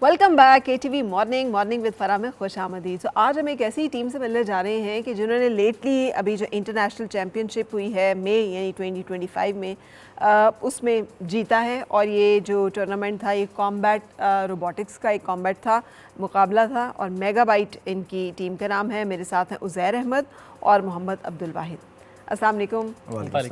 Welcome back ATV morning with Farah में खुश आमदीद। तो आज हम एक ऐसी टीम से मिलने जा रहे हैं कि जिन्होंने लेटली अभी जो इंटरनेशनल चैम्पियनशिप हुई है मई यानी 2025 में उसमें जीता है। और ये जो टूर्नामेंट था ये कॉम्बैट रोबोटिक्स का एक कॉम्बैट था, मुकाबला था। और मेगाबाइट इनकी टीम का नाम है। मेरे साथ हैं उज़ैर अहमद और मोहम्मद अब्दुल वाहिद। अस्सलाम वालेकुम,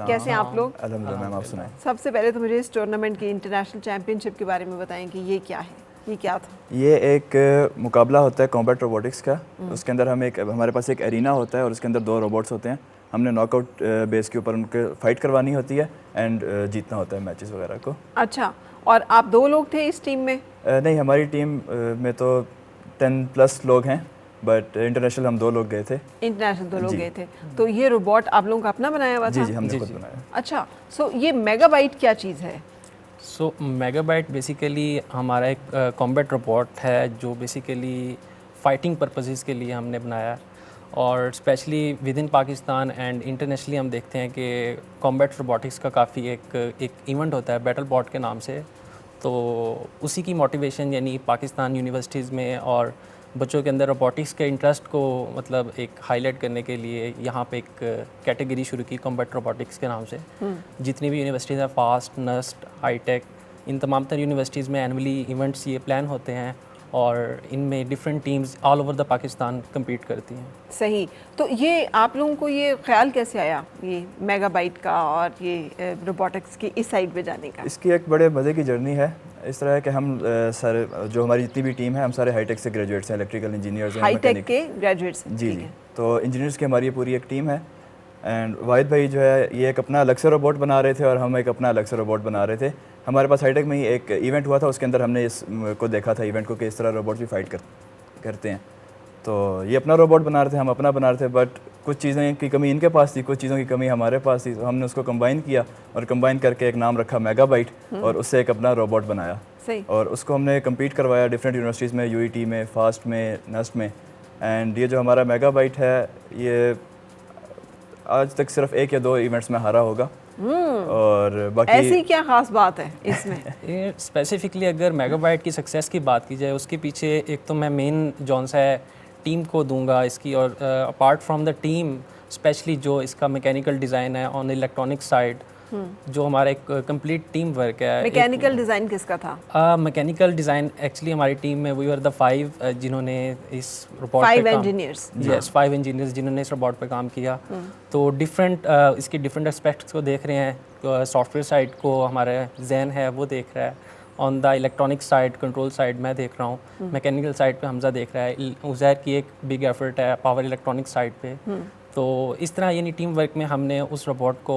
कैसे हैं आप लोग? अल्हम्दुलिल्लाह मैम, आप सुनाएं। सबसे पहले तो मुझे इस टूर्नामेंट की इंटरनेशनल चैम्पियनशिप के बारे में बताएं कि ये क्या है, ये क्या था? ये एक मुकाबला होता है कॉम्बैट रोबोटिक्स का। उसके अंदर हमारे पास एक एरिना होता है और उसके अंदर 2 रोबोट्स होते हैं। हमने नॉकआउट बेस के ऊपर उनके फाइट करवानी होती है एंड जीतना होता है मैचेस वगैरह को। अच्छा, और आप 2 लोग थे इस टीम में? नहीं, हमारी टीम में तो 10+ लोग हैं, बट इंटरनेशनल हम 2 लोग गए थे। इंटरनेशनल 2 लोग गए थे। तो ये रोबोट आप लोगों का अपना बनाया हुआ था? जी, हमने खुद बनाया। अच्छा, सो ये मेगाबाइट क्या चीज़ है? सो मेगाबाइट बेसिकली हमारा एक कॉम्बैट रोबोट है जो बेसिकली फ़ाइटिंग पर्पसेस के लिए हमने बनाया। और specially with in Pakistan and internationally हम देखते हैं कि कॉम्बैट रोबोटिक्स का काफ़ी एक इवेंट होता है बैटल बॉट के नाम से। तो उसी की मोटिवेशन यानी पाकिस्तान यूनिवर्सिटीज़ में और बच्चों के अंदर रोबोटिक्स के इंटरेस्ट को मतलब एक हाईलाइट करने के लिए यहाँ पे एक कैटेगरी शुरू की कॉम्बैट रोबोटिक्स के नाम से। जितनी भी यूनिवर्सिटीज़ हैं, फास्ट, नस्ट, हाईटेक, इन तमाम तर यूनिवर्सिटीज़ में एनुअली इवेंट्स ये प्लान होते हैं और इनमें different teams all over the Pakistan compete करती हैं। सही। तो ये आप लोगों को ये ख्याल कैसे आया ये मेगाबाइट का और ये रोबोटिक्स की इस साइड पे जाने का? इसकी एक बड़े मज़े की जर्नी है। इस तरह है कि हम सारे जो हमारी जितनी भी टीम है, हम सारे हाईटेक से ग्रेजुएट्स हैं, इलेक्ट्रिकल इंजीनियर्स हैं, हाईटेक के ग्रेजुएट्स? जी। तो इंजीनियर्स की हमारी पूरी एक टीम है। एंड वाहिद भाई जो है ये एक अपना अलग से रोबोट बना रहे थे और हम एक अपना अलग से रोबोट बना रहे थे। हमारे पास हाईटेक में ही एक इवेंट हुआ था, उसके अंदर हमने इसको देखा था इवेंट को कि इस तरह रोबोट भी फाइट करते हैं। तो ये अपना रोबोट बना रहे थे, हम अपना बना रहे थे, बट कुछ चीज़ें की कमी इनके पास थी, कुछ चीज़ों की कमी हमारे पास थी। तो हमने उसको कंबाइन किया और कंबाइन करके एक नाम रखा मेगाबाइट और उससे एक अपना रोबोट बनाया। सही। और उसको हमने कम्पीट करवाया डिफरेंट यूनिवर्सिटीज़ में, UET में, फास्ट में, नस्ट में। एंड ये जो हमारा मेगाबाइट है ये आज तक सिर्फ 1 या 2 इवेंट्स में हारा होगा। और बाकी ऐसी क्या खास बात है इसमें? ये स्पेसिफिकली अगर मेगाबाइट की सक्सेस की बात की जाए उसके पीछे एक तो मैं मेन जौन सा है टीम को दूंगा इसकी। और apart from the team specially जो इसका मैकेनिकल डिज़ाइन है ऑन इलेक्ट्रॉनिक साइड, जो हमारा एक कंप्लीट टीम वर्क है। मैकेनिकल डिज़ाइन किसका था? मैकेनिकल डिज़ाइन एक्चुअली हमारी टीम में वी आर द 5 जिन्होंने इस रोबोट 5 इंजीनियर्स? यस, 5 इंजीनियर्स जिन्होंने इस रोबोट पे काम किया। तो डिफरेंट इसके डिफरेंट एस्पेक्ट्स को देख रहे हैं। सॉफ्टवेयर साइड को हमारा जैन है वो देख रहा है, on the electronic side, control side मैं देख रहा हूँ, मैकेनिकल साइड पे हमजा देख रहा है, उज़ैर की एक बिग एफर्ट है पावर इलेक्ट्रॉनिक साइड पे। तो इस तरह यानी टीम वर्क में हमने उस रोबोट को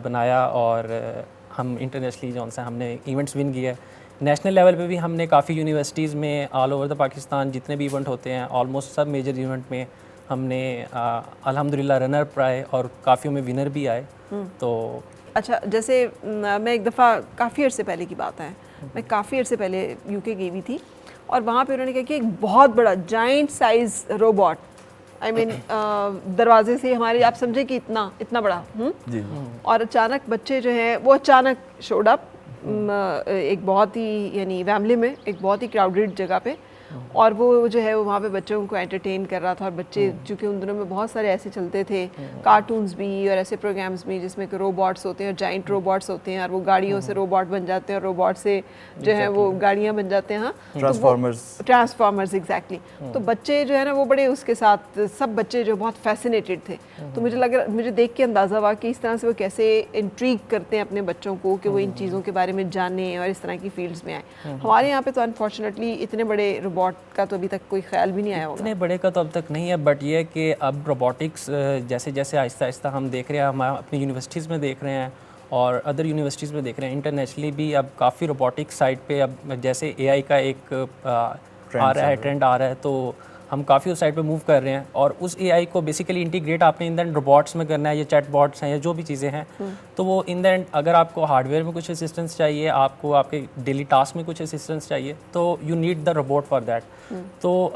बनाया और हम इंटरनेशनली जो सा हमने इवेंट्स विन किए। नेशनल लेवल पे भी हमने काफ़ी यूनिवर्सिटीज़ में ऑल ओवर द पाकिस्तान जितने भी इवेंट होते हैं ऑलमोस्ट सब मेजर इवेंट में हमने अल्हम्दुलिल्लाह रनर अप आए और काफ़ियों में विनर भी आए। तो अच्छा, जैसे मैं एक दफ़ा काफ़ी अर्से पहले की बात है, मैं काफ़ी अर्से पहले UK गई हुई थी और वहाँ पे उन्होंने कहा कि एक बहुत बड़ा giant size robot, I mean दरवाजे से हमारे आप समझे कि इतना बड़ा जी। और अचानक बच्चे जो हैं वो अचानक शोड अप एक बहुत ही यानी वैमले में एक बहुत ही क्राउडेड जगह पे। और वो जो है वो वहाँ पे बच्चों को एंटरटेन कर रहा था। और बच्चे चूँकि उन दिनों में बहुत सारे ऐसे चलते थे कार्टून्स भी और ऐसे प्रोग्राम्स भी जिसमें कि रोबोट्स होते हैं और जाइंट रोबोट्स होते हैं और वो गाड़ियों से रोबोट बन जाते हैं और रोबोट से जो है वो गाड़ियाँ बन जाते हैं। हाँ, ट्रांसफॉर्मर्स एग्जैक्टली। तो बच्चे जो है ना वो बड़े उसके साथ सब बच्चे जो बहुत फैसिनेटेड थे। तो मुझे देख के अंदाज़ा हुआ कि इस तरह से वो कैसे इंट्रीग करते हैं अपने बच्चों को कि वो इन चीज़ों के बारे में जाने और इस तरह की फील्ड्स में आए। हमारे यहाँ पे तो अनफॉर्चुनेटली इतने बड़े रोबोट का तो अभी तक कोई ख्याल भी नहीं आया होगा। इतने बड़े का तो अब तक नहीं है, बट ये है कि अब रोबोटिक्स जैसे जैसे आहिस्ता आहिस्ता हम देख रहे हैं, हम अपनी यूनिवर्सिटीज़ में देख रहे हैं और अदर यूनिवर्सिटीज़ में देख रहे हैं, इंटरनेशनली भी अब काफ़ी रोबोटिक्स साइड पे अब जैसे AI का एक आ रहा है, ट्रेंड आ रहा है, तो हम काफ़ी उस साइड पे मूव कर रहे हैं। और उस AI को बेसिकली इंटीग्रेट आपने इन द एंड रोबोट्स में करना है, ये चैट बॉट्स हैं या जो भी चीज़ें हैं। तो वो इन द एंड अगर आपको हार्डवेयर में कुछ असिस्टेंस चाहिए, आपको आपके डेली टास्क में कुछ असिस्टेंस चाहिए, तो you need the robot for that. तो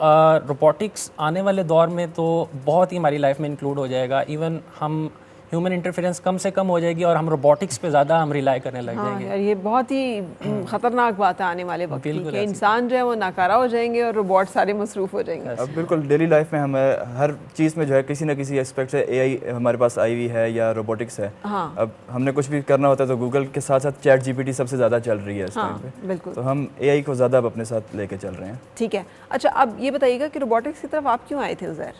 रोबोटिक्स आने वाले दौर में तो बहुत ही हमारी लाइफ में इंक्लूड हो जाएगा। इवन हम ह्यूमन इंटरफेरेंस कम से कम हो जाएगी और हम रोबोटिक्स पे ज़्यादा हम रिलाई करने लग हाँ जाएंगे। यार, ये बहुत ही खतरनाक बात है आने वाले वक्त की बिल्कुल कि ऐसे। इंसान जो है वो नाकारा हो जाएंगे और रोबोट सारे मसरूफ़ हो जाएंगे। अब बिल्कुल डेली लाइफ में हमें हर चीज़ में जो है किसी न किसी एस्पेक्ट से एआई हमारे पास आई हुई है या रोबोटिक्स है। हाँ अब हमने कुछ भी करना होता है तो गूगल के साथ साथ चैट जीपीटी सबसे ज़्यादा चल रही है इस टाइम हाँ पे, बिल्कुल तो हम एआई को ज़्यादा अब अपने साथ लेके चल रहे हैं। ठीक है। अच्छा, अब ये बताइएगा कि रोबोटिक्स की तरफ आप क्यों आए थे उज़ैर?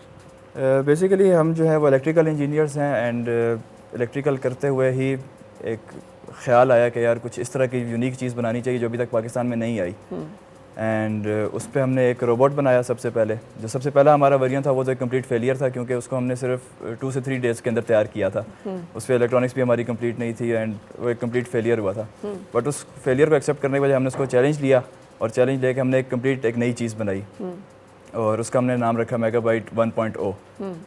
बेसिकली हम जो है वो इलेक्ट्रिकल इंजीनियर्स हैं एंड इलेक्ट्रिकल करते हुए ही एक ख्याल आया कि यार कुछ इस तरह की यूनिक चीज़ बनानी चाहिए जो अभी तक पाकिस्तान में नहीं आई। एंड उस पर हमने एक रोबोट बनाया सबसे पहले। जो सबसे पहला हमारा वेरिएंट था वो तो एक कंप्लीट फेलियर था क्योंकि उसको हमने सिर्फ 2 से 3 डेज़ के अंदर तैयार किया था। उस पर इलेक्ट्रॉनिक्स भी हमारी कंप्लीट नहीं थी एंड वो एक कंप्लीट फेलियर हुआ था। बट उस फेलियर को एक्सेप्ट करने के वजह हमने उसको चैलेंज लिया और चैलेंज लेके हमने एक नई चीज़ बनाई और उसका हमने नाम रखा मेगाबाइट 1.0।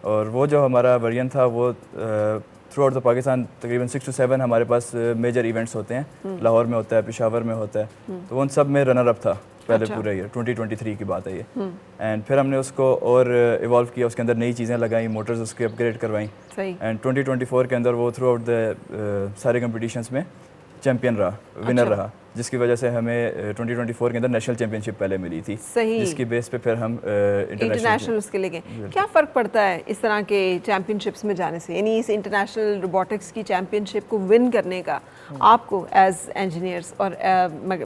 और वो जो हमारा वेरिएंट था वो थ्रू आउट द पाकिस्तान तकरीबन 6 to 7 हमारे पास मेजर इवेंट्स होते हैं। लाहौर में होता है, पेशावर में होता है, तो उन सब में रनर अप था पहले अच्छा। पूरे ईयर 2023 की बात है ये। एंड फिर हमने उसको और इवॉल्व किया, उसके अंदर नई चीज़ें लगाई, मोटर्स उसके अपग्रेड करवाई सही। एंड 2024 के अंदर वो थ्रू आउट द सारे कम्पिटिशन्स में चैम्पियन रहा, विनर अच्छा। रहा, जिसकी वजह से हमें 2024 के अंदर नेशनल चैम्पियनशिप पहले मिली थी, सही। जिसकी बेस पे फिर हम इंटरनेशनल उसके लिए गए। क्या फ़र्क पड़ता है इस तरह के चैम्पियनशिप्स में जाने से, यानी इस इंटरनेशनल रोबोटिक्स की चैम्पियनशिप को विन करने का आपको एज इंजीनियर्स और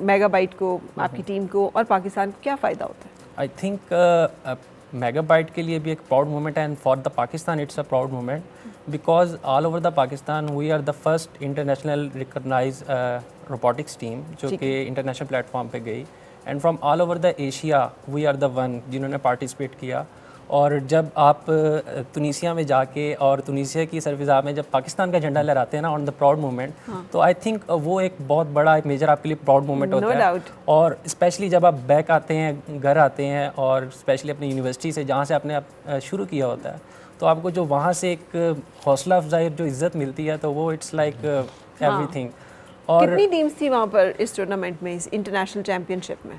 मेगाबाइट को, आपकी टीम को और पाकिस्तान को क्या फ़ायदा होता है? आई थिंक मेगाबाइट के लिए भी एक प्राउड मोमेंट है and for the Pakistan it's a proud moment because all over the Pakistan we are the first international recognise robotics team जो कि इंटरनेशनल प्लेटफॉर्म पे गई and from all over the Asia we are the one जिन्होंने participate किया। और जब आप तुनीसिया में जाके और तुनीसिया की सरफिज़ा में जब पाकिस्तान का झंडा लहराते हैं ना ऑन द प्राउड मोमेंट, तो आई थिंक वो एक बहुत बड़ा एक मेजर आपके लिए प्राउड मोमेंट No होता है। doubt. और स्पेशली जब आप बैक आते हैं, घर आते हैं और स्पेशली अपनी यूनिवर्सिटी से जहाँ से आपने शुरू किया होता है, तो आपको जो वहाँ से एक हौसला अफजाई जो इज़्ज़त मिलती है तो वो इट्स लाइक एवरीथिंग। और कितनी टीम्स थी वहाँ पर इस टूर्नामेंट में, इस इंटरनेशनल चैम्पियनशिप में?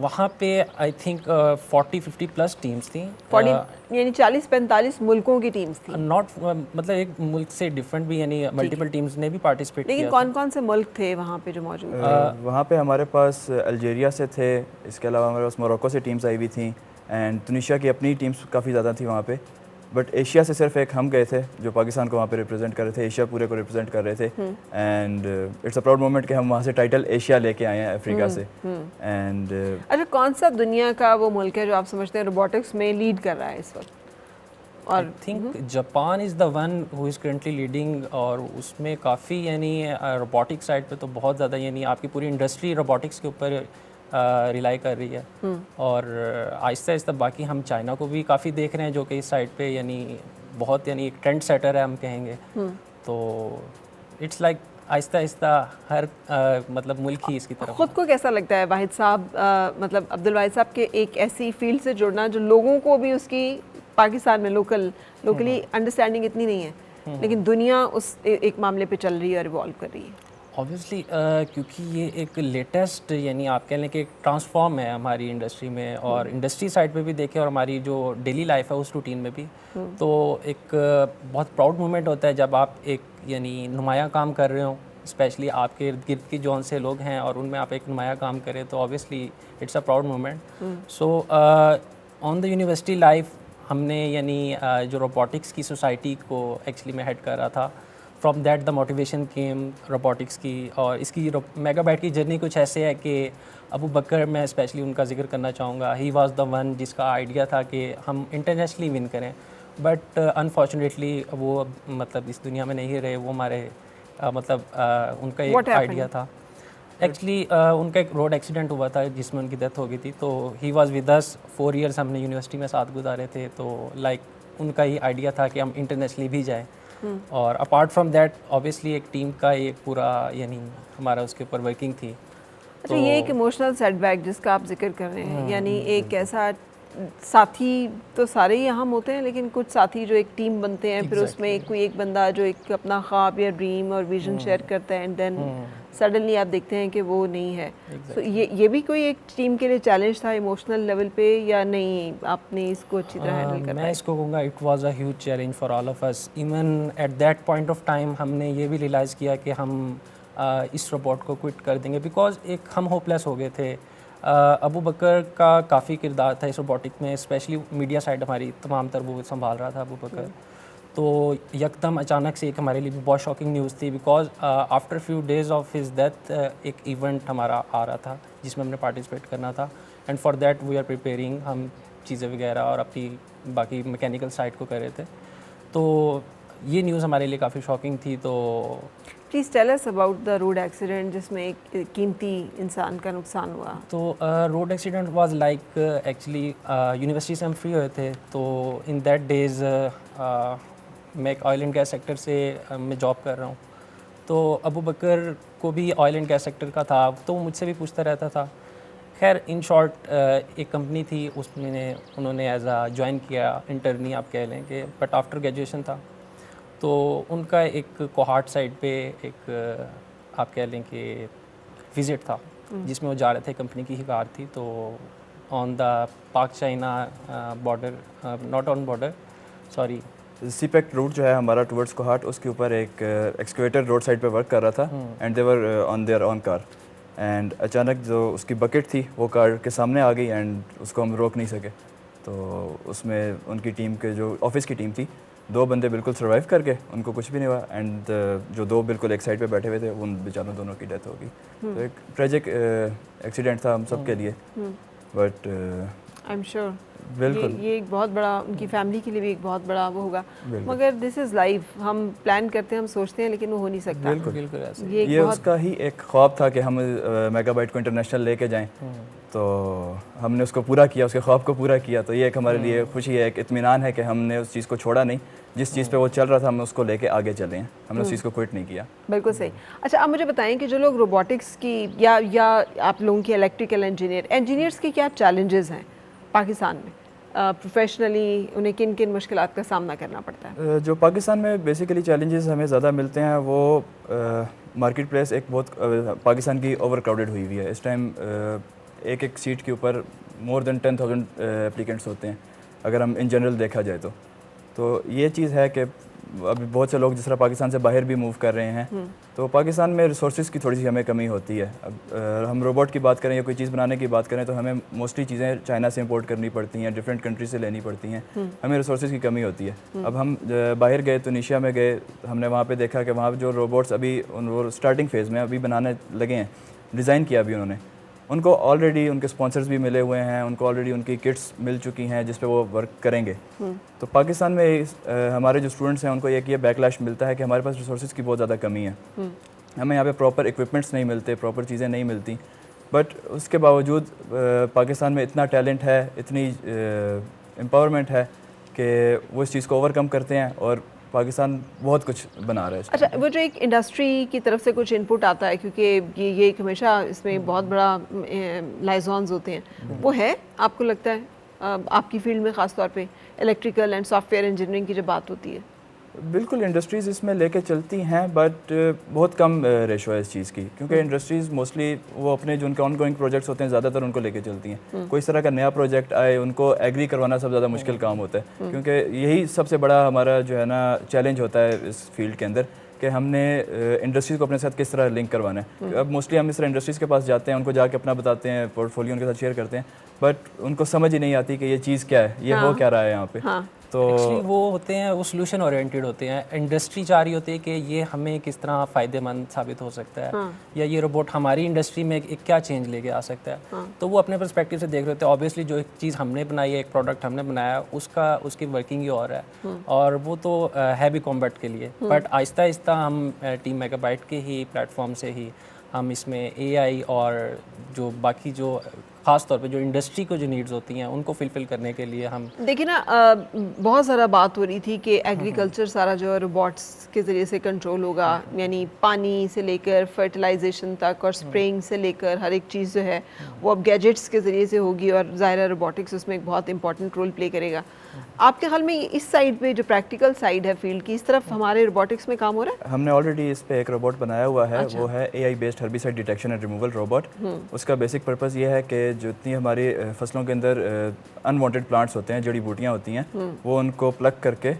वहाँ पे आई थिंक 40-50 प्लस टीम्स थी। 40 यानी 40-45 मुल्कों की टीम्स थी। नॉट मतलब एक मुल्क से डिफरेंट भी यानी मल्टीपल टीम्स ने भी पार्टिसिपेट लेकिन किया। कौन कौन से मुल्क थे वहाँ पे जो मौजूद थे? वहाँ पे हमारे पास अल्जीरिया से थे, इसके अलावा हमारे पास मोरक्को से टीम्स आई हुई थी एंड तुनीशिया की अपनी टीम्स काफ़ी ज़्यादा थी वहाँ पे। बट एशिया से सिर्फ एक हम गए थे जो पाकिस्तान को वहाँ पे रिप्रेजेंट कर रहे थे, एशिया पूरे को रिप्रेजेंट कर रहे थे and it's a proud moment कि हम वहाँ से टाइटल एशिया लेके आए हैं अफ्रीका से। एंड अच्छा, कौन सा दुनिया का वो मुल्क है जो आप समझते हैं रोबोटिक्स में लीड कर रहा है इस वक्त? I think Japan is the one who is currently leading और उसमें काफ़ी यानी रोबोटिक साइड पे तो बहुत ज़्यादा यानी आपकी पूरी इंडस्ट्री रोबोटिक्स के ऊपर रिलाई कर रही है। और आहिस्ता आहिस्ता बाकी हम चाइना को भी काफ़ी देख रहे हैं जो कि इस साइड पे यानी बहुत यानी एक ट्रेंड सेटर है हम कहेंगे। तो इट्स लाइक आहिस्ता आहिस्ता हर मतलब मुल्क ही इसकी तरफ। खुद को कैसा लगता है वाहिद साहब, मतलब अब्दुल वाहिद साहब के एक ऐसी फील्ड से जुड़ना जो लोगों को भी उसकी पाकिस्तान में लोकली अंडरस्टैंडिंग इतनी नहीं है लेकिन दुनिया उस एक मामले पे चल रही है और इवॉल्व कर रही है? ऑब्वियसली क्योंकि ये एक लेटेस्ट यानी आप कह लें कि एक ट्रांसफॉर्म है हमारी इंडस्ट्री में और इंडस्ट्री साइड पे भी देखें और हमारी जो डेली लाइफ है उस रूटीन में भी। तो एक बहुत प्राउड मोमेंट होता है जब आप एक यानी नुमाया काम कर रहे हो, स्पेशली आपके इर्द गिर्द की जौन से लोग हैं और उनमें आप एक नुमाया काम करें, तो obviously it's a proud moment. So on the university life हमने यानी जो रोबोटिक्स की सोसाइटी को एक्चुअली मैं हेड कर रहा था, from that the motivation came robotics की। और इसकी मेगाबाइट की जर्नी कुछ ऐसे है कि अबू बकर, मैं स्पेशली उनका जिक्र करना चाहूँगा, ही वाज द वन जिसका आइडिया था कि हम इंटरनेशनली विन करें, बट अनफॉर्चुनेटली वो मतलब इस दुनिया में नहीं रहे। वो हमारे उनका एक आइडिया था एक्चुअली, उनका एक रोड एक्सीडेंट हुआ था जिसमें उनकी डेथ हो गई थी। तो he was with us 4 years, हमने यूनिवर्सिटी में साथ गुजारे थे। तो लाइक उनका ही आइडिया था कि हम इंटरनेशनली भी जाएँ। और अपार्ट फ्रॉम दैट ऑब्वियसली एक टीम का एक पूरा यानी हमारा उसके ऊपर वर्किंग थी। अच्छा, ये एक इमोशनल सेटबैक जिसका आप जिक्र कर रहे हैं, यानी एक ऐसा साथी तो सारे ही अहम होते हैं लेकिन कुछ साथी जो एक टीम बनते हैं, फिर उसमें कोई एक बंदा जो एक अपना ख्वाब या ड्रीम और विजन शेयर करता है एंड देन सडनली आप देखते हैं कि वो नहीं है। तो ये भी कोई एक टीम के लिए चैलेंज था इमोशनल लेवल पे, या नहीं आपने इसको अच्छी तरह हैंडल कर मैं पाए? इसको कहूँगा it was a huge challenge for all of us. Even at that point of time हमने ये भी रियलाइज़ किया कि हम इस रोबोट को क्विट कर देंगे, बिकॉज एक हम होपलेस हो गए थे। अबू बकर का काफ़ी किरदार था इस रोबोटिक में, स्पेशली मीडिया साइड हमारी तमाम तर वो संभाल रहा था अबू बकर। तो यकदम अचानक से एक हमारे लिए भी बहुत शॉकिंग न्यूज़ थी, because after few days of his death एक इवेंट हमारा आ रहा था जिसमें हमने पार्टिसिपेट करना था, and for that we are preparing, हम चीज़ें वगैरह और अपनी बाकी मैकेनिकल साइड को कर रहे थे। तो ये न्यूज़ हमारे लिए काफ़ी शॉकिंग थी। तो please tell us about the road accident जिसमें एक कीमती इंसान का नुकसान हुआ। तो road accident was like actually university से हम फ्री हुए थे, तो इन दैट डेज़ मैं एक ऑयल एंड गैस सेक्टर से मैं जॉब कर रहा हूँ। तो अबू बकर को भी ऑयल एंड गैस सेक्टर का था, तो वो मुझसे भी पूछता रहता था। खैर इन शॉर्ट एक कंपनी थी, उसमें उन्होंने एज आ ज्वाइन किया, इंटर्नी आप कह लें कि, बट आफ्टर ग्रेजुएशन था। तो उनका एक कोहाट साइड पे एक आप कह लें कि विज़िट था जिसमें वो जा रहे थे, कंपनी की ही कार थी। तो on the Pak China border, not on border, sorry, CPEC route जो है हमारा टुवर्ड्स कोहाट, उसके ऊपर एक एक्सकेवेटर रोड साइड पे वर्क कर रहा था and they were on there on car, and अचानक जो उसकी बकेट थी वो कार के सामने आ गई एंड उसको हम रोक नहीं सके। तो उसमें उनकी टीम के जो ऑफिस की टीम थी, 2 बंदे बिल्कुल सर्वाइव कर गए, उनको कुछ भी नहीं हुआ, एंड जो 2 बिल्कुल एक साइड पे बैठे हुए थे उन बेचारों दोनों की डेथ हो गई। तो एक ट्रेजिक एक्सीडेंट था हम सब के लिए, बट आई एम श्योर बिल्कुल ये एक बहुत बड़ा, उनकी फैमिली के लिए भी एक बहुत बड़ा वो होगा। मगर दिस इज़ लाइफ, हम प्लान करते हैं, हम सोचते हैं, लेकिन वो हो नहीं सकता। बिल्कुल बिल्कुल ऐसे। ये उसका ही एक ख्वाब था कि हम मेगाबाइट को इंटरनेशनल लेके जाएं, तो हमने उसको पूरा किया, उसके ख्वाब को पूरा किया। तो ये एक हमारे लिए खुशी है, एक इत्मीनान है कि हमने उस चीज़ को छोड़ा नहीं, जिस चीज़ पे वो चल रहा था हमने उसको लेके आगे चले हैं, हमने उस चीज़ को क्विट नहीं किया। बिल्कुल सही। अच्छा, आप मुझे बताएं कि जो लोग रोबोटिक्स की या आप लोगों की इलेक्ट्रिकल इंजीनियर्स के क्या चैलेंजेस हैं पाकिस्तान में? प्रोफेशनली उन्हें किन किन मुश्किलात का सामना करना पड़ता है? जो पाकिस्तान में बेसिकली चैलेंजेस हमें ज़्यादा मिलते हैं वो मार्केट प्लेस एक बहुत पाकिस्तान की ओवर क्राउडेड हुई हुई है इस टाइम। एक एक सीट के ऊपर मोर देन 10,000 एप्लीकेंट्स होते हैं अगर हम इन जनरल देखा जाए तो ये चीज़ है कि अभी बहुत से लोग जिस तरह पाकिस्तान से बाहर भी मूव कर रहे हैं, तो पाकिस्तान में रिसोर्सेज की थोड़ी सी हमें कमी होती है। अब हम रोबोट की बात करें या कोई चीज़ बनाने की बात करें तो हमें मोस्टली चीज़ें चाइना से इंपोर्ट करनी पड़ती हैं, डिफरेंट कंट्री से लेनी पड़ती हैं, हमें रिसोर्सेज की कमी होती है। अब हम बाहर गए, तुनीशिया में गए, हमने वहाँ पे देखा कि वहाँ जो रोबोट्स अभी वो स्टार्टिंग फेज़ में अभी बनाने लगे हैं, डिज़ाइन किया अभी उन्होंने, उनको ऑलरेडी उनके स्पॉन्सर्स भी मिले हुए हैं, उनको ऑलरेडी उनकी किट्स मिल चुकी हैं जिस पे वो वर्क करेंगे। तो पाकिस्तान में हमारे जो स्टूडेंट्स हैं उनको एक ये बैकलैश मिलता है कि हमारे पास रिसोर्सेज की बहुत ज़्यादा कमी है, हमें यहाँ पे प्रॉपर इक्विपमेंट्स नहीं मिलते, प्रॉपर चीज़ें नहीं मिलती। बट उसके बावजूद पाकिस्तान में इतना टैलेंट है, इतनी एम्पावरमेंट है कि वो इस चीज़ को ओवरकम करते हैं और पाकिस्तान बहुत कुछ बना रहा है। अच्छा, वो जो एक इंडस्ट्री की तरफ से कुछ इनपुट आता है, क्योंकि ये एक हमेशा इसमें बहुत बड़ा लाइजॉन्स होते हैं, वो है आपको लगता है आपकी फील्ड में ख़ास तौर पे इलेक्ट्रिकल एंड सॉफ्टवेयर इंजीनियरिंग की जब बात होती है? बिल्कुल इंडस्ट्रीज़ इसमें लेके चलती हैं, बट बहुत कम रेशो है इस चीज़ की, क्योंकि इंडस्ट्रीज़ मोस्टली वो अपने जो उनके ऑनगोइंग प्रोजेक्ट्स होते हैं ज़्यादातर उनको लेके चलती हैं। कोई इस तरह का नया प्रोजेक्ट आए उनको एग्री करवाना सबसे ज़्यादा मुश्किल काम होता है, क्योंकि यही सबसे बड़ा हमारा जो है ना चैलेंज होता है इस फील्ड के अंदर कि हमने इंडस्ट्रीज़ को अपने साथ किस तरह लिंक करवाना है। अब मोस्टली हम इस तरह इंडस्ट्रीज़ के पास जाते हैं, उनको जाके अपना बताते हैं, पोर्टफोलियो उनके साथ शेयर करते हैं, बट उनको समझ ही नहीं आती कि ये चीज़ क्या है, ये हो क्या रहा है यहाँ पे। तो एक्चुअली वो होते हैं, वो सोल्यूशन ओरिएंटेड होते हैं। इंडस्ट्री चाह रही होती है कि ये हमें किस तरह फ़ायदेमंद साबित हो सकता है, या ये रोबोट हमारी इंडस्ट्री में एक क्या चेंज लेके आ सकता है। तो वो अपने पर्सपेक्टिव से देख रहे होते हैं। ऑब्वियसली जो एक चीज़ हमने बनाई है, एक प्रोडक्ट हमने बनाया, उसकी वर्किंग ही और है, और वो तो है भी कॉम्बैट के लिए। बट आहिस्ता आहिस्ता हम टीम मेगाबाइट के ही प्लेटफॉर्म से ही हम इसमें AI और जो बाकी जो ख़ास तौर पे जो इंडस्ट्री को जो नीड्स होती हैं उनको फुलफ़िल करने के लिए हम देखिए ना, बहुत ज़्यादा बात हो रही थी कि एग्रीकल्चर सारा जो है रोबोट्स के ज़रिए से कंट्रोल होगा, यानी पानी से लेकर फर्टिलाइजेशन तक और स्प्रेइंग से लेकर हर एक चीज़ जो है वो अब गैजेट्स के ज़रिए से होगी और ज़ाहिर है रोबोटिक्स उसमें एक बहुत इंपॉर्टेंट रोल प्ले करेगा। आपके ख्याल में इस साइड पे जो प्रैक्टिकल साइड है फील्ड की, इस तरफ हमारे रोबोटिक्स में काम हो रहा है? हमने ऑलरेडी इस पे एक रोबोट बनाया हुआ है। वो है AI based herbicide detection and removal robot. उसका बेसिक पर्पस ये है कि जितनी हमारी फसलों के अंदर अनवांटेड प्लांट्स होते हैं, जड़ी बूटियां होती हैं, वो उनको प्लग करके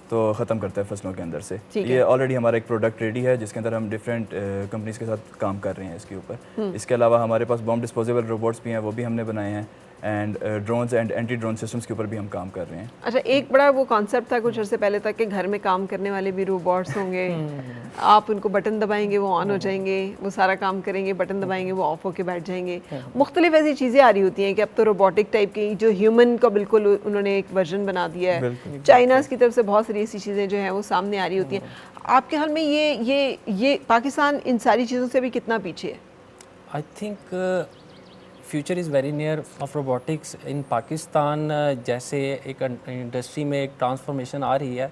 तो ख़त्म करता है फसलों के अंदर से। ये ऑलरेडी हमारा एक प्रोडक्ट रेडी है जिसके अंदर हम डिफरेंट कंपनीज के साथ काम कर रहे हैं इसके ऊपर। इसके अलावा हमारे पास बॉम्ब डिस्पोजेबल रोबोट्स भी हैं, वो भी हमने बनाए हैं। And drones and anti drone systems के ऊपर भी हम काम कर रहे हैं। अच्छा, एक बड़ा वो कॉन्सेप्ट था कुछ अर्से पहले तक कि घर में काम करने वाले भी रोबोट्स होंगे, आप उनको बटन दबाएंगे वो ऑन हो जाएंगे, वो सारा काम करेंगे, बटन दबाएंगे वो ऑफ होके बैठ जाएंगे। मुख्तलिफ ऐसी चीज़ें आ रही होती हैं कि अब तो रोबोटिक टाइप की जो ह्यूमन का बिल्कुल उन्होंने एक वर्जन बना दिया है। चाइनाज़ की तरफ से बहुत सारी ऐसी चीज़ें जो हैं वो सामने आ रही होती हैं। आपके हाल में ये पाकिस्तान इन सारी चीज़ों से भी कितना पीछे है? I think future is very near of robotics इन पाकिस्तान। जैसे एक इंडस्ट्री में एक ट्रांसफॉर्मेशन आ रही है,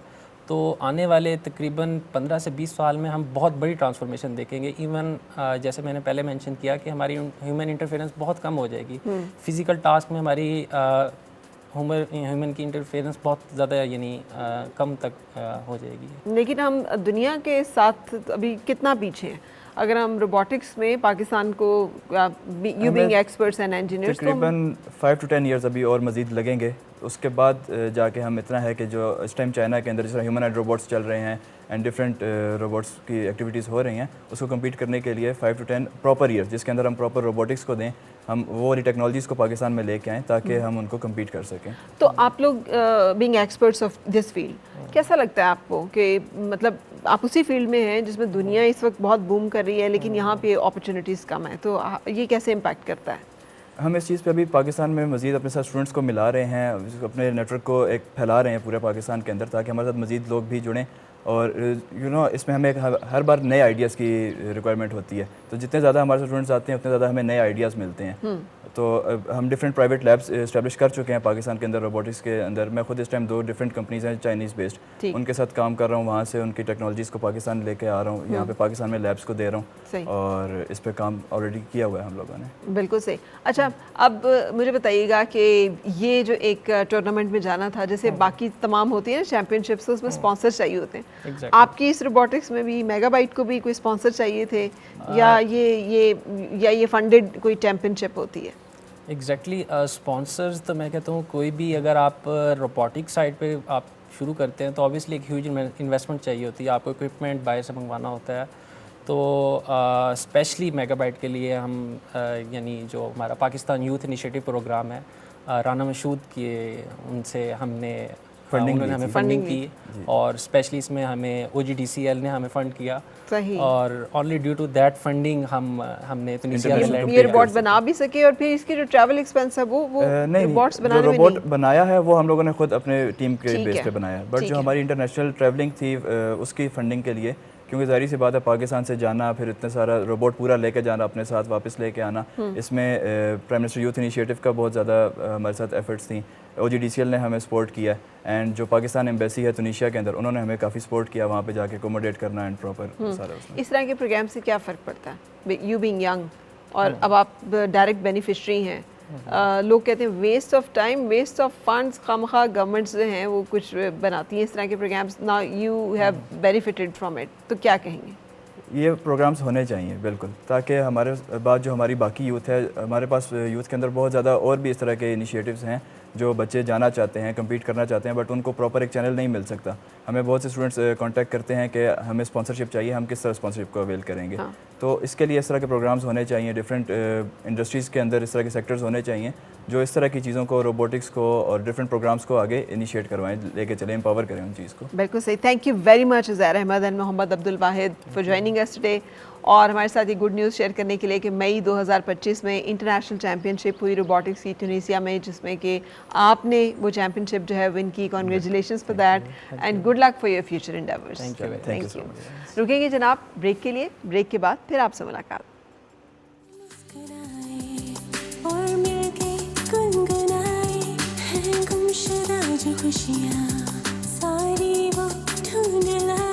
तो आने वाले तकरीबन 15 से 20 साल में हम बहुत बड़ी ट्रांसफॉर्मेशन देखेंगे। इवन जैसे मैंने पहले मेंशन किया कि हमारी ह्यूमन इंटरफेरेंस बहुत कम हो जाएगी। फिज़िकल टास्क में हमारी ह्यूमन की इंटरफेरेंस बहुत ज़्यादा यानी कम तक हो जाएगी। लेकिन हम दुनिया के साथ अभी कितना पीछे हैं? अगर हम रोबोटिक्स में पाकिस्तान को, you being experts and engineers, तकरीबन 5 to 10 ईयर्स अभी और मज़ीद लगेंगे। उसके बाद जाके हम इतना है कि जो इस टाइम चाइना के अंदर जिस तरह ह्यूमनॉइड रोबोट्स चल रहे हैं एंड डिफरेंट रोबोट्स की एक्टिविटीज़ हो रही हैं, उसको कम्पीट करने के लिए 5 to 10 प्रॉपर ईयर्स जिसके अंदर हम प्रॉपर रोबोटिक्स को दें, हम वो वाली टेक्नोलॉजीज़ को पाकिस्तान में लेके आएँ ताकि हम उनको कम्पीट कर सकें। तो आप लोग being experts of this field, कैसा लगता है आपको कि मतलब आप उसी फील्ड में हैं जिसमें दुनिया इस वक्त बहुत बूम कर रही है लेकिन यहाँ पे अपॉर्चुनिटीज़ कम है, तो ये कैसे इम्पैक्ट करता है? हम इस चीज़ पे अभी पाकिस्तान में मज़ीद अपने साथ स्टूडेंट्स को मिला रहे हैं, अपने नेटवर्क को एक फैला रहे हैं पूरे पाकिस्तान के अंदर ताकि हमारे साथ मज़ीद लोग भी जुड़ें। और इसमें हमें हर बार नए आइडियाज़ की रिक्वायरमेंट होती है, तो जितने ज़्यादा हमारे साथ स्टूडेंट्स आते हैं उतने ज़्यादा हमें नए आइडियाज़ मिलते हैं। तो हम डिफरेंट प्राइवेट लैब्स इस्टेब्लिश कर चुके हैं पाकिस्तान के अंदर रोबोटिक्स के अंदर। मैं खुद इस टाइम 2 डिफरेंट कंपनीज़ हैं चाइनीज़ बेस्ड, उनके साथ काम कर रहा हूँ, वहाँ से उनकी टेक्नोलॉजीज़ को पाकिस्तान लेके आ रहा हूँ, यहाँ पे पाकिस्तान में लैब्स को दे रहा हूँ और इस पर काम ऑलरेडी किया हुआ है हम लोगों ने। बिल्कुल सही। अच्छा, अब मुझे बताइएगा कि ये जो एक टूर्नामेंट में जाना था, जैसे बाकी तमाम होती है ना चैम्पियनशिप्स, उसमें स्पॉन्सर चाहिए होते हैं। आपकी इस रोबोटिक्स में भी मेगाबाइट को भी कोई स्पॉन्सर चाहिए थे या ये फंडेड कोई चैम्पियनशिप होती है? एग्जैक्टली स्पॉन्सर्स तो मैं कहता हूँ कोई भी अगर आप रोबोटिक साइड पे आप शुरू करते हैं तो ऑब्वियसली एक ह्यूज इन्वेस्टमेंट चाहिए होती है, आपको इक्विपमेंट बाहर से मंगवाना होता है। तो स्पेशली मेगाबाइट के लिए हम यानी जो हमारा पाकिस्तान यूथ इनिशिएटिव प्रोग्राम है, राना मशहूद के उनसे हमने उन्होंने हमें फंडिंग की और स्पेशली इसमें हमें OGDCL ने हमें फंड किया। सही। और only due to that funding हमने तुनिसिया में लैंड ये रोबोट बना भी सके और फिर इसकी जो ट्रैवल एक्सपेंस है वो रोबोट्स बनाने में रोबोट बनाया है वो हम लोगों ने खुद अपने टीम के बेस पे बनाया है, बट जो हमारी इंटरनेशनल ट्रैवलिंग थी उसकी फंडिंग के लिए, क्योंकि ज़ाहिर सी बात है पाकिस्तान से जाना फिर इतना सारा रोबोट पूरा लेके जाना अपने साथ वापस लेके आना, इसमें प्राइम मिनिस्टर यूथ इनिशिएटिव का बहुत ज़्यादा हमारे साथ एफर्ट्स थी। OGDCL ने हमें सपोर्ट किया एंड जो पाकिस्तान एम्बेसी है तुनिशिया के अंदर उन्होंने हमें काफ़ी सपोर्ट किया वहाँ पे जाके अकोमोडेट करना एंड प्रॉपर सारा उसमें। इस तरह के प्रोग्राम से क्या फ़र्क पड़ता है? यू बीइंग यंग और अब आप डायरेक्ट बेनिफिशरी हैं, लोग कहते हैं waste of time, waste of funds, खामखा गवर्नमेंट्स जो हैं वो कुछ बनाती हैं इस तरह के programmes, now you have benefited from it, तो क्या कहेंगे? ये प्रोग्राम्स होने चाहिए बिल्कुल, ताकि हमारे बाद जो हमारी बाकी यूथ है, हमारे पास यूथ के अंदर बहुत ज़्यादा और भी इस तरह के इनिशिएटिव्स हैं जो बच्चे जाना चाहते हैं, कम्पीट करना चाहते हैं, बट उनको प्रॉपर एक चैनल नहीं मिल सकता। हमें बहुत से स्टूडेंट्स कांटेक्ट करते हैं कि हमें स्पॉन्सरशिप चाहिए, हम किस तरह स्पॉन्सरशिप को अवेल करेंगे। तो इसके लिए इस तरह के प्रोग्राम्स होने चाहिए, डिफरेंट इंडस्ट्रीज़ के अंदर इस तरह के सेक्टर्स होने चाहिए जो इस तरह की चीज़ों को, रोबोटिक्स को और डिफरेंट प्रोग्राम्स को आगे इनिशिएट करवाएं, लेके चलें, एम्पावर करें उन चीज़ को। बिल्कुल सही। Thank you very much Zahra Ahmad and Mohammad Abdul Wahid for joining us today और हमारे साथ ये गुड न्यूज़ शेयर करने के लिए कि मई 2025 में इंटरनेशनल चैम्पियनशिप हुई रोबोटिक्स की ट्यूनीसिया में, जिसमें कि आपने वो चैम्पियनशिप जो है विन की। Congratulations for that and good luck for your future endeavours. Thank you. रुकेंगे जनाब ब्रेक के लिए, ब्रेक के बाद फिर आपसे मुलाकात। जो खुशियाँ सारी वो ढूंढ लाई